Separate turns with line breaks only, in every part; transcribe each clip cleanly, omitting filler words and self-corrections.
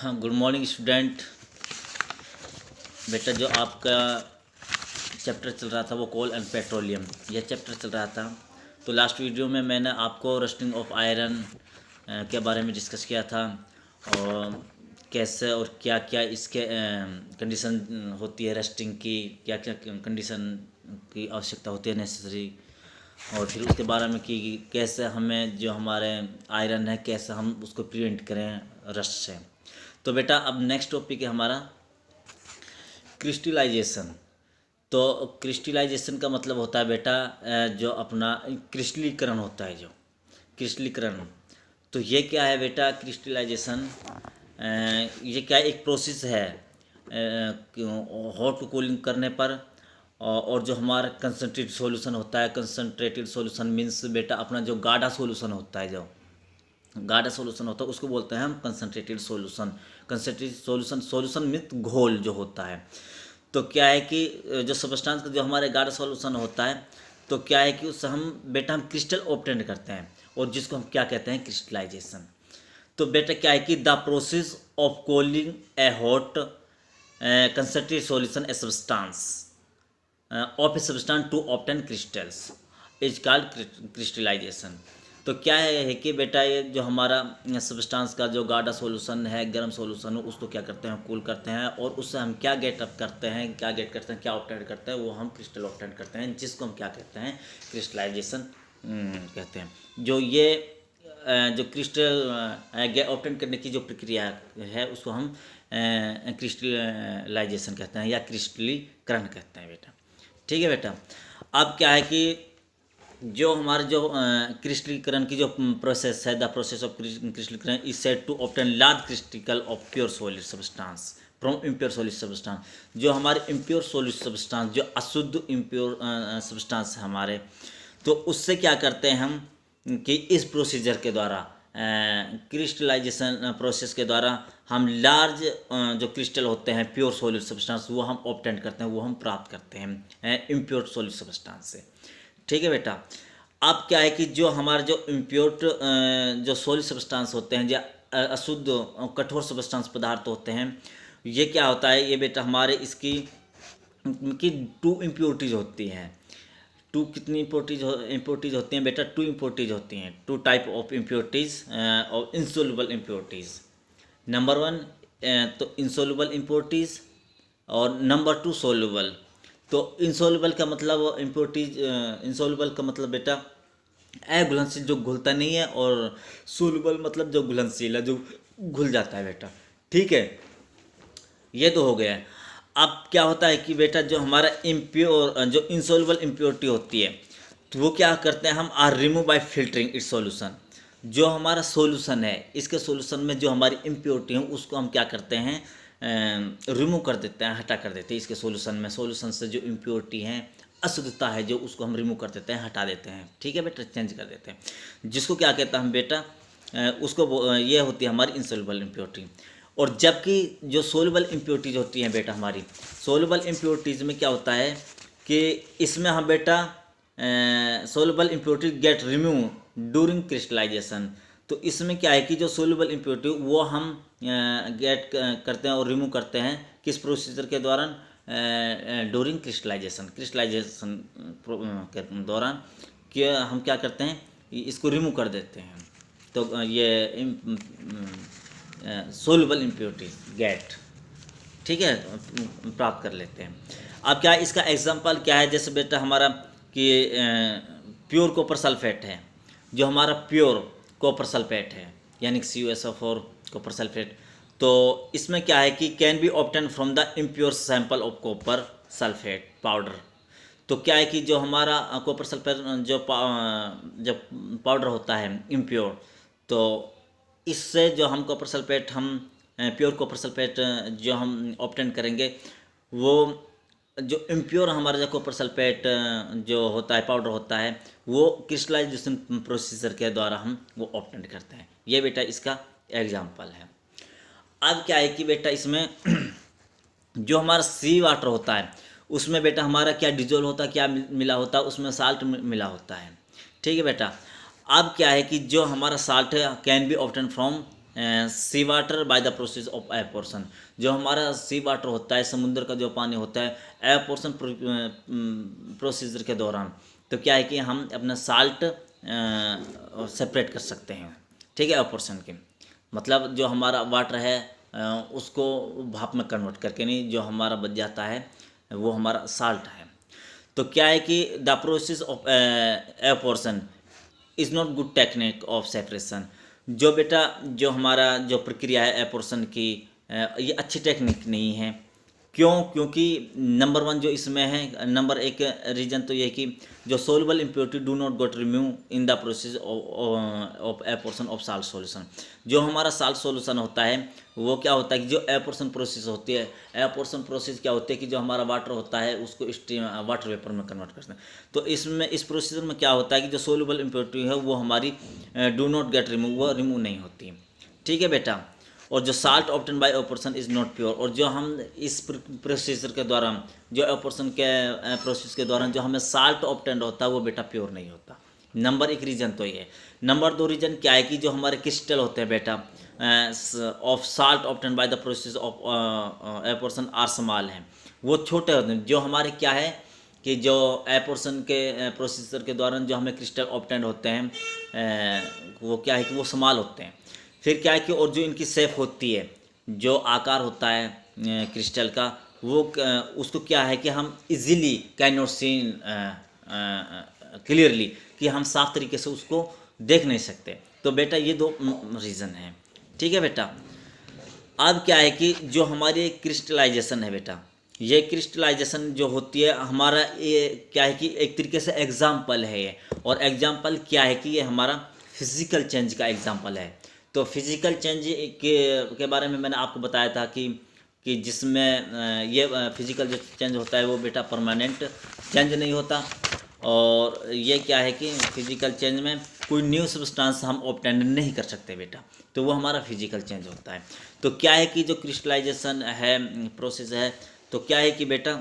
हाँ, good morning student. बेटा, जो आपका चैप्टर चल रहा था वो कोल एंड पेट्रोलियम, यह चैप्टर चल रहा था। तो लास्ट वीडियो में मैंने आपको रस्टिंग ऑफ आयरन के बारे में डिस्कस किया था, और कैसे और क्या क्या इसके कंडीशन होती है रस्टिंग की, क्या क्या कंडीशन की आवश्यकता होती है नेसेसरी, और फिर उसके बारे में कि कैसे हमें जो हमारे आयरन है कैसे हम उसको प्रिवेंट करें रस्ट से। तो बेटा, अब नेक्स्ट टॉपिक है हमारा क्रिस्टलाइजेशन। तो क्रिस्टलाइजेशन का मतलब होता है बेटा जो अपना क्रिस्टलीकरण होता है, जो क्रिस्टलीकरण। तो ये क्या है बेटा क्रिस्टलाइजेशन? ये क्या एक प्रोसेस है हॉट कूलिंग करने पर, और जो हमारा कंसनट्रेटेड सॉल्यूशन होता है, कंसनट्रेटेड सॉल्यूशन मीन्स बेटा अपना जो गाढ़ा सॉल्यूशन होता है, जो गाढ़ा सॉल्यूशन होता है उसको बोलते हैं हम concentrated solution. Concentrated solution means घोल जो होता है। तो क्या है कि जो सब्सटेंस का जो हमारे गाढ़ा सॉल्यूशन होता है, तो क्या है कि उससे हम बेटा हम क्रिस्टल ऑब्टेन करते हैं, और जिसको हम क्या कहते हैं क्रिस्टलाइजेशन। तो बेटा क्या है कि the process of cooling a hot concentrated solution a substance of a substance to obtain crystals is called crystallization. तो क्या है कि बेटा ये जो हमारा सब्सटेंस का जो गाढ़ा सॉल्यूशन है, गर्म सॉल्यूशन है, उसको क्या करते हैं कूल करते हैं, और उससे हम क्या गेट अप करते हैं, क्या ऑब्टेन करते हैं, वो हम क्रिस्टल ऑब्टेन करते हैं, जिसको हम क्या कहते हैं क्रिस्टलाइजेशन कहते हैं। जो ये जो क्रिस्टल ऑब्टेन करने की जो प्रक्रिया है उसको हम क्रिस्टलाइजेशन कहते हैं या क्रिस्टलीकरण कहते हैं बेटा। ठीक है बेटा। अब क्या है कि जो हमारे जो क्रिस्टलीकरण की जो प्रोसेस है, द प्रोसेस ऑफ क्रिस्टलीकरण is said to obtain large crystal of pure solid substance from impure solid substance. जो हमारे इम्प्योर सॉलिड सब्सटेंस, जो अशुद्ध इम्प्योर सब्सटेंस है हमारे, तो उससे क्या करते हैं हम कि इस प्रोसीजर के द्वारा, क्रिस्टलाइजेशन प्रोसेस के द्वारा हम लार्ज जो क्रिस्टल होते हैं प्योर सॉलिड सब्सटेंस, वो हम ऑब्टेन करते हैं, वो हम प्राप्त करते हैं इम्प्योर सॉलिड सब्सटेंस से। ठीक है बेटा। अब क्या है कि जो हमारे जो इम्प्योर्ड जो सॉलिड सब्सटेंस होते हैं, जो अशुद्ध कठोर सब्सटेंस पदार्थ होते हैं, ये क्या होता है, ये बेटा हमारे इसकी की टू इम्प्योरिटीज होती हैं। टू कितनी इम्प्योरिटीज होती हैं बेटा? टू इम्प्योरिटीज होती हैं, टू टाइप ऑफ इम्प्योरिटीज और इंसोल्युबल इम्प्योरिटीज। नंबर 1 तो इंसोल्युबल इम्प्योरिटीज, और नंबर 2 सोल्युबल। तो इंसोल्युबल का मतलब इम्प्योरिटीज, इंसोल्युबल का मतलब बेटा अघुलनशील, जो घुलता नहीं है, और सोल्युबल मतलब जो घुलनशील है, जो घुल जाता है बेटा। ठीक है, ये तो हो गया है। अब क्या होता है कि बेटा जो हमारा इम्प्योर जो इंसोल्युबल इम्प्योरिटी होती है, तो वो क्या करते हैं हम are remove by filtering its solution. जो हमारा सॉल्यूशन है, इसके सॉल्यूशन में जो हमारी इम्प्योरिटी है उसको हम क्या करते हैं रिमूव कर देते हैं, हटा कर देते हैं। इसके सॉल्यूशन में, सॉल्यूशन से जो इम्प्योरिटी है, अशुद्धता है, जो उसको हम रिमूव कर देते हैं, हटा देते हैं। ठीक है बेटा, चेंज कर देते हैं, जिसको क्या कहता है हम बेटा उसको ये होती है हमारी इंसोल्युबल इम्प्योरिटी। और जबकि जो सोल्युबल इम्प्योरिटीज होती हैं बेटा हमारी, सोल्युबल इम्प्योरिटीज में क्या होता है कि इसमें हम बेटा soluble impurity get remove during crystallization. तो इसमें क्या है कि जो सोल्युबल इम्प्योरिटी वो हम गेट करते हैं और रिमूव करते हैं किस प्रोसीजर के दौरान? ड्यूरिंग क्रिस्टलाइजेशन के दौरान कि हम क्या करते हैं, इसको रिमूव कर देते हैं। तो ये सोल्युबल इम्प्योरिटी गेट, ठीक है, प्राप्त कर लेते हैं। अब क्या इसका एग्जांपल क्या है? जैसे बेटा हमारा कि प्योर कॉपर सल्फेट है, जो हमारा प्योर कॉपर सल्फेट है, यानी CuSO4 कॉपर सल्फेट। तो इसमें क्या है कि can be obtain from the impure sample of copper sulphate powder. तो क्या है कि जो हमारा कॉपर सल्फेट जो पाउडर होता है इम्प्योर, तो इससे जो हम कॉपर सल्फेट हम प्योर कॉपर सल्फेट जो हम ऑब्टेन करेंगे, वो जो इम्प्योर हमारा जो कॉपर सल्फेट जो होता है पाउडर होता है, वो क्रिस्टलाइजेशन प्रोसीजर के द्वारा हम वो ऑब्टेन करते हैं। ये बेटा इसका एग्जांपल है। अब क्या है कि बेटा इसमें जो हमारा सी वाटर होता है, उसमें बेटा हमारा क्या डिजोल्व होता है, क्या मिला होता है, उसमें साल्ट मिला होता है। ठीक है बेटा। अब क्या है कि जो हमारा साल्ट है can be obtain from sea water by the process of evaporation. जो हमारा सी वाटर होता है, समुद्र का जो पानी होता है, एवपोर्शन प्रोसीजर के दौरान, तो क्या है कि हम अपना साल्ट सेपरेट कर सकते हैं। ठीक है, एवपोर्शन के मतलब जो हमारा वाटर है उसको भाप में कन्वर्ट करके नहीं, जो हमारा बच जाता है वो हमारा साल्ट है। तो क्या है कि the process of evaporation is not good technique of separation. जो बेटा जो हमारा जो प्रक्रिया है एवपोर्शन की, ये अच्छी टेक्निक नहीं है। क्यों? क्योंकि नंबर वन जो इसमें है, नंबर एक रीज़न तो ये है कि जो soluble impurity do not got remove in the process of evaporation of salt solution. जो हमारा साल्ट सॉल्यूशन होता है वो क्या होता है कि जो एवपोर्शन प्रोसेस होती है, एवपोर्शन प्रोसेस क्या होती है कि जो हमारा वाटर होता है उसको स्टीम वाटर वेपर में कन्वर्ट करते हैं। तो इसमें इस प्रोसीजर में क्या होता है कि जो सोल्युबल इम्प्योरिटी है वो हमारी डू नॉट गेट रिमूव, वो रिमूव नहीं होती। ठीक है बेटा। और जो salt obtain by evaporation is not pure. और जो हम इस प्रोसीजर के दौरान, जो एवपोर्शन के प्रोसेस के दौरान जो हमें साल्ट ऑब्टेन होता है वो बेटा प्योर नहीं होता। नंबर एक रीज़न तो ये। नंबर दो रीज़न क्या है कि जो हमारे क्रिस्टल होते हैं बेटा of salt obtain by the process of evaporation are small हैं, वो छोटे होते हैं। जो हमारे क्या है कि जो एवपोर्शन के प्रोसीजर के दौरान जो हमें क्रिस्टल ऑब्टेन होते हैं वो क्या है कि वो स्मॉल होते हैं। फिर क्या है कि और जो इनकी शेप होती है, जो आकार होता है क्रिस्टल का, वो उसको क्या है कि हम easily can not seen clearly, कि हम साफ तरीके से उसको देख नहीं सकते। तो बेटा ये दो रीज़न हैं। ठीक है बेटा। अब क्या है कि जो हमारी क्रिस्टलाइजेशन है बेटा, ये क्रिस्टलाइजेशन जो होती है हमारा, ये क्या है कि एक तरीके से एग्जाम्पल है ये। और एग्जाम्पल क्या है कि ये हमारा फिजिकल चेंज का एग्जाम्पल है। तो फिजिकल चेंज के बारे में मैंने आपको बताया था कि जिसमें ये फिजिकल जो चेंज होता है वो बेटा परमानेंट चेंज नहीं होता। और ये क्या है कि फिजिकल चेंज में कोई न्यू सब्सटेंस हम ऑब्टेन नहीं कर सकते बेटा, तो वो हमारा फिजिकल चेंज होता है। तो क्या है कि जो क्रिस्टलाइजेशन है प्रोसेस है, तो क्या है कि बेटा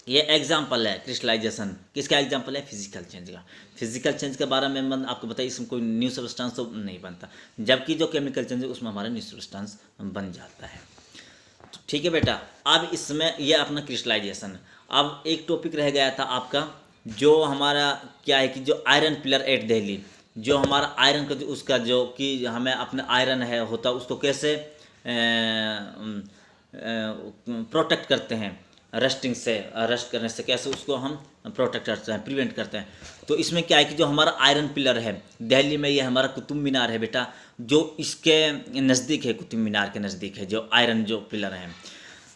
ये एग्जाम्पल है क्रिस्टलाइजेशन, किसका एग्जाम्पल है? फिजिकल चेंज का। फिजिकल चेंज के बारे में मैंने आपको बताया, इसमें कोई न्यू सब्सटेंस तो नहीं बनता, जबकि जो केमिकल चेंज है उसमें हमारा न्यू सब्सटेंस बन जाता है। ठीक है बेटा। अब इसमें ये अपना क्रिस्टलाइजेशन। अब एक टॉपिक रह गया था आपका, जो हमारा क्या है कि जो आयरन पिलर एट दिल्ली, जो हमारा आयरन का जो उसका जो कि हमें अपना आयरन है होता उसको कैसे प्रोटेक्ट करते हैं, रस्टिंग से, रस्ट करने से कैसे उसको हम प्रोटेक्ट करते हैं, प्रिवेंट करते हैं। तो इसमें क्या है कि जो हमारा आयरन पिलर है दिल्ली में, ये हमारा कुतुब मीनार है बेटा, जो इसके नज़दीक है, कुतुब मीनार के नज़दीक है जो आयरन जो पिलर है,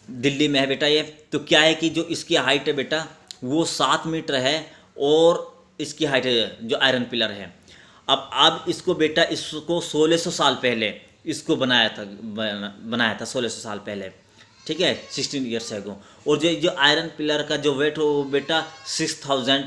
दिल्ली में है बेटा ये। तो क्या है कि जो इसकी हाइट है बेटा वो 7 मीटर है, और इसकी हाइट है जो आयरन पिलर है। अब इसको बेटा, इसको 1600 साल पहले इसको बनाया था 1600 साल पहले। ठीक है, 16 ईयर्स एगो। और जो आयरन पिलर का जो वेट हो वो बेटा 6000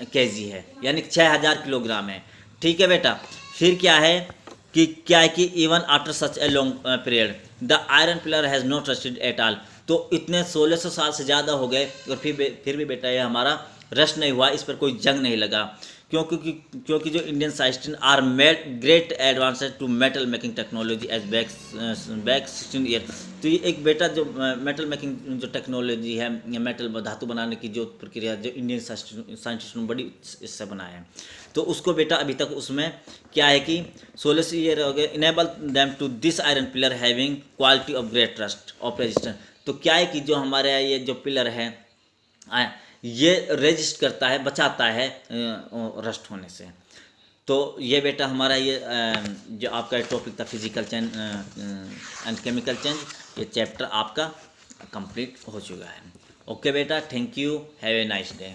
kg है, यानी 6000 किलोग्राम है। ठीक है बेटा। फिर क्या है कि even after such a long period the iron pillar has not rusted at all. तो इतने 1600 साल से ज़्यादा हो गए और फिर भी बेटा ये हमारा रस्ट नहीं हुआ, इस पर कोई जंग नहीं लगा। क्योंकि जो Indian scientist are made great advances to metal making technology as back 16 year. तो ये एक बेटा जो मेटल मेकिंग जो टेक्नोलॉजी है, मेटल धातु बनाने की जो प्रक्रिया जो इंडियन साइंटिस्ट ने बड़ी इससे बनाया है, तो उसको बेटा अभी तक उसमें क्या है कि 16 ईयर हो गए। Enable them to this iron pillar having quality of great rust of resistance. तो क्या है कि जो हमारे ये जो पिलर है ये रेजिस्ट करता है, बचाता है रस्ट होने से। तो ये बेटा हमारा ये जो आपका टॉपिक था physical change and chemical change, ये चैप्टर आपका कंप्लीट हो चुका है। ओके बेटा, thank you, have a nice day.